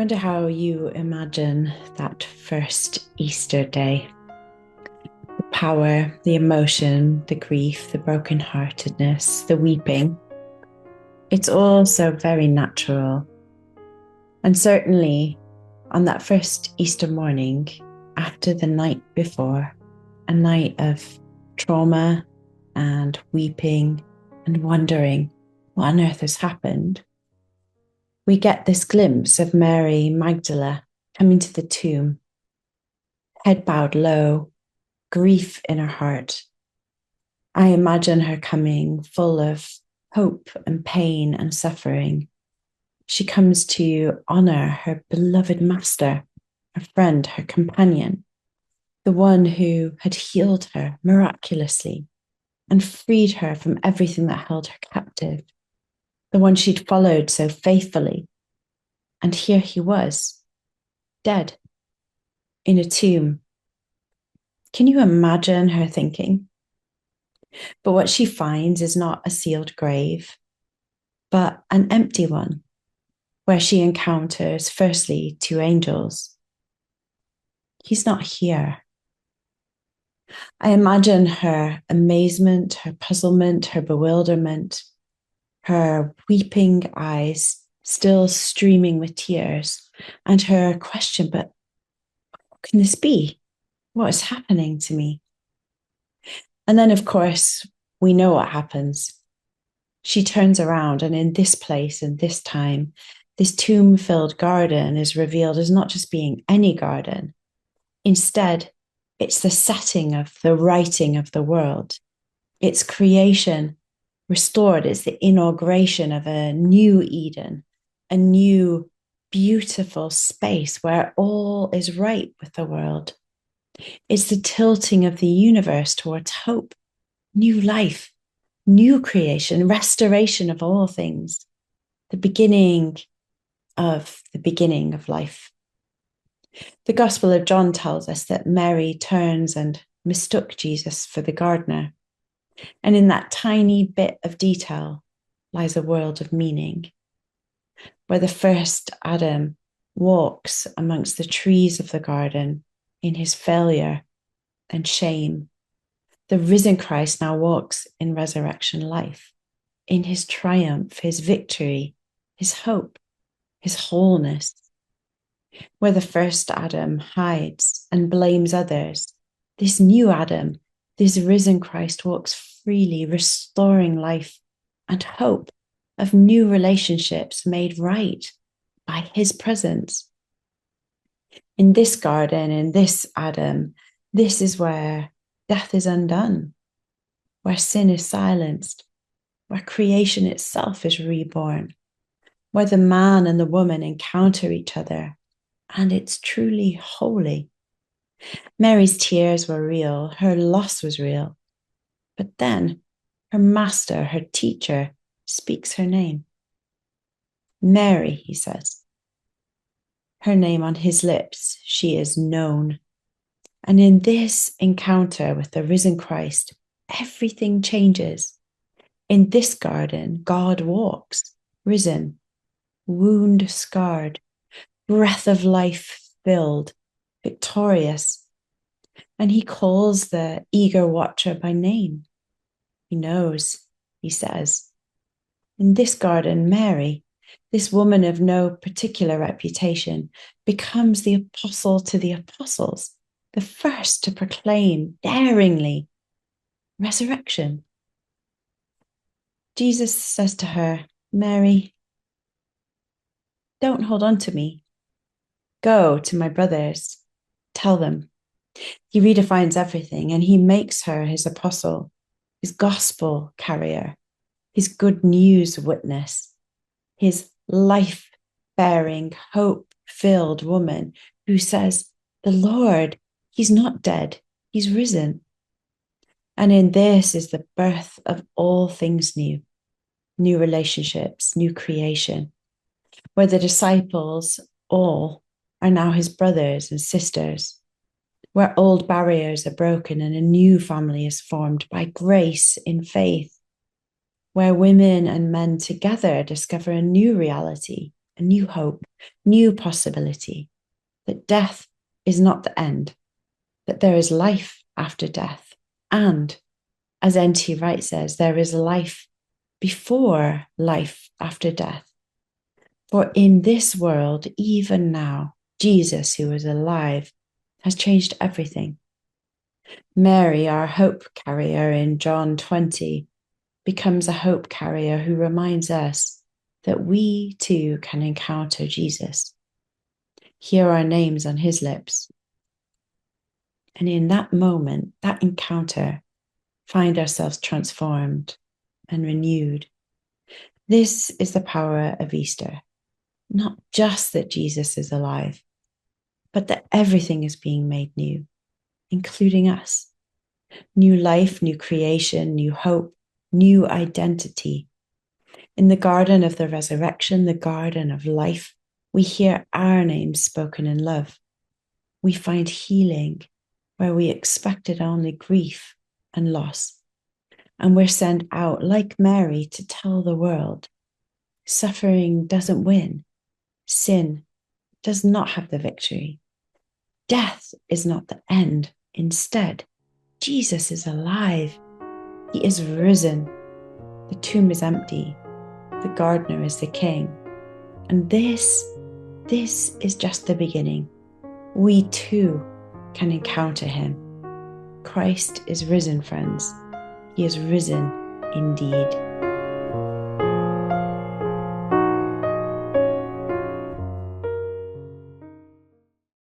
wonder how you imagine that first Easter day. The power, the emotion, the grief, the brokenheartedness, the weeping. It's all so very natural. And certainly on that first Easter morning, after the night before, a night of trauma and weeping and wondering what on earth has happened, we get this glimpse of Mary Magdalene coming to the tomb, head bowed low, grief in her heart. I imagine her coming full of hope and pain and suffering. She comes to honor her beloved master, her friend, her companion, the one who had healed her miraculously and freed her from everything that held her captive, the one she'd followed so faithfully. And here he was, dead, in a tomb. Can you imagine her thinking? But what she finds is not a sealed grave, but an empty one, where she encounters, firstly, two angels. He's not here. I imagine her amazement, her puzzlement, her bewilderment, her weeping eyes still streaming with tears, and her question, but what can this be? What is happening to me? And then, of course, we know what happens. She turns around, and in this place, in this time, this tomb-filled garden is revealed as not just being any garden. Instead, it's the setting of the writing of the world. It's creation restored. It's the inauguration of a new Eden, a new beautiful space where all is right with the world. It's the tilting of the universe towards hope, new life, new creation, restoration of all things, the beginning of life. The Gospel of John tells us that Mary turns and mistook Jesus for the gardener. And in that tiny bit of detail lies a world of meaning, where the first Adam walks amongst the trees of the garden in his failure and shame. The risen Christ now walks in resurrection life, in his triumph, his victory, his hope, his wholeness. Where the first Adam hides and blames others, this new Adam, this risen Christ walks freely, restoring life and hope of new relationships made right by his presence. In this garden, in this Adam, this is where death is undone, where sin is silenced, where creation itself is reborn, where the man and the woman encounter each other, and it's truly holy. Mary's tears were real, her loss was real, but then her master, her teacher, speaks her name. Mary, he says. Her name on his lips, she is known. And in this encounter with the risen Christ, everything changes. In this garden, God walks, risen, wound scarred, breath of life filled, victorious. And he calls the eager watcher by name. He knows, he says. In this garden, Mary, this woman of no particular reputation, becomes the apostle to the apostles, the first to proclaim daringly resurrection. Jesus says to her, Mary, don't hold on to me. Go to my brothers, tell them. He redefines everything, and he makes her his apostle, his gospel carrier, his good news witness, his life-bearing, hope-filled woman who says, the Lord, he's not dead, he's risen. And in this is the birth of all things new, new relationships, new creation, where the disciples all are now his brothers and sisters, where old barriers are broken and a new family is formed by grace in faith, where women and men together discover a new reality, a new hope, new possibility, that death is not the end, that there is life after death. And as N.T. Wright says, there is life before life after death. For in this world, even now, Jesus, who is alive, has changed everything. Mary, our hope carrier in John 20, becomes a hope carrier who reminds us that we too can encounter Jesus, hear our names on his lips, and in that moment, that encounter, find ourselves transformed and renewed. This is the power of Easter. Not just that Jesus is alive, but that everything is being made new, including us. New life, new creation, new hope, new identity. In the garden of the resurrection, the garden of life, we hear our names spoken in love. We find healing where we expected only grief and loss. And we're sent out, like Mary, to tell the world. Suffering doesn't win. Sin does not have the victory. Death is not the end. Instead, Jesus is alive. He is risen. The tomb is empty. The gardener is the king. And this is just the beginning. We too can encounter him. Christ is risen, friends. He is risen indeed.